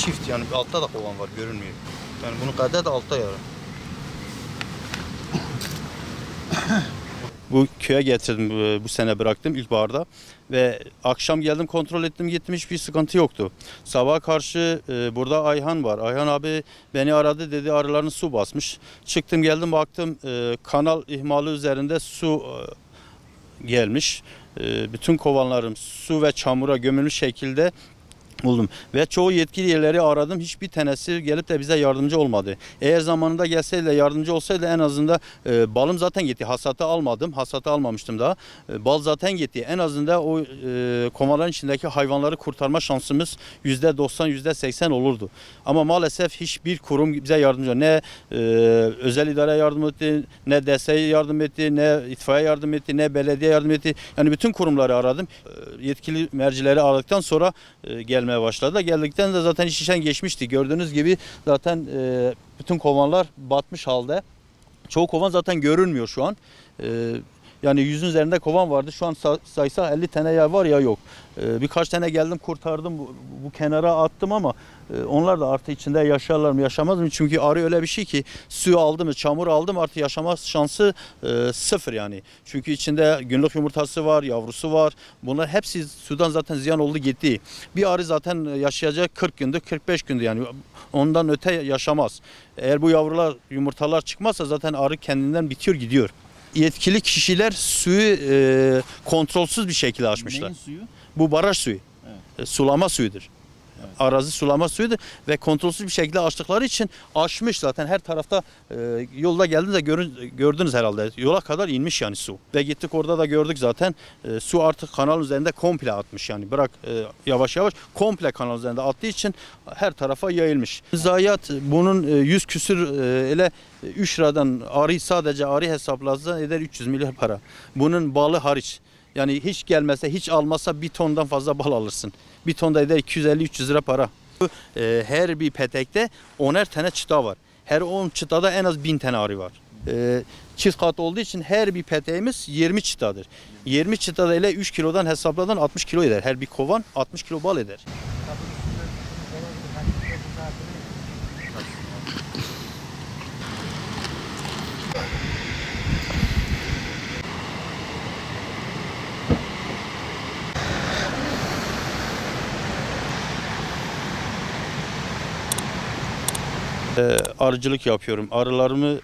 çift yani altta da kovan var görünmüyor. Yani bunun kadar da altta yani. Bu köye getirdim bu sene bıraktım ilkbaharda ve akşam geldim kontrol ettim gittim hiçbir sıkıntı yoktu. Sabaha karşı burada Ayhan var. Ayhan abi beni aradı dedi arılarını su basmış. Çıktım geldim baktım kanal ihmali üzerinde su gelmiş. Bütün kovanlarım su ve çamura gömülmüş şekilde buldum. Ve çoğu yetkili yerleri aradım. Hiçbir tanesi gelip de bize yardımcı olmadı. Eğer zamanında gelseydi yardımcı olsaydı en azından balım zaten gitti. Hasatı almadım. Hasatı almamıştım daha. Bal zaten gitti. En azından o kovanların içindeki hayvanları kurtarma şansımız %90, %80 olurdu. Ama maalesef hiçbir kurum bize yardımcı olmadı. Ne özel idare yardım etti, ne DSİ yardım etti, ne itfaiye yardım etti, ne belediye yardım etti. Yani bütün kurumları aradım. Yetkili mercileri aradıktan sonra gelmeye başladı. Geldikten de zaten iş işten geçmişti. Gördüğünüz gibi zaten bütün kovanlar batmış halde. Çoğu kovan zaten görünmüyor şu an. Yani 100'ün üzerinde kovan vardı. Şu an saysa 50 tane ya var ya yok. Birkaç tane geldim kurtardım. Bu kenara attım ama onlar da artık içinde yaşarlar mı yaşamaz mı? Çünkü arı öyle bir şey ki suyu aldı mı çamur aldı mı artık yaşama şansı sıfır yani. Çünkü içinde günlük yumurtası var, yavrusu var. Bunlar hepsi sudan zaten ziyan oldu gitti. Bir arı zaten yaşayacak 40 gündür 45 gündür yani ondan öte yaşamaz. Eğer bu yavrular yumurtalar çıkmazsa zaten arı kendinden bitiyor gidiyor. Yetkili kişiler suyu kontrolsüz bir şekilde açmışlar. Neyin suyu? Bu baraj suyu. Evet. Sulama suyudur. Evet. Arazi sulama suyudur ve kontrolsüz bir şekilde açtıkları için aşmış zaten her tarafta yolda geldiğinizde gördünüz herhalde. Yola kadar inmiş yani su. Ve gittik orada da gördük zaten su artık kanal üzerinde komple atmış yani bırak yavaş yavaş komple kanal üzerinde attığı için her tarafa yayılmış. Zayiat bunun 100 küsür ile 3 liradan sadece arı hesaplansa eder 300 milyar para. Bunun balı hariç. Yani hiç gelmese, hiç almazsa bir tondan fazla bal alırsın. Bir tonda eder 250-300 lira para. Her bir petekte 10'er tane çıta var. Her 10 çıtada en az 1000 tane arı var. Çift kat olduğu için her bir peteğimiz 20 çıtadır. 20 çıtada ile 3 kilodan hesapladan 60 kilo eder. Her bir kovan 60 kilo bal eder. Arıcılık yapıyorum. Arılarımı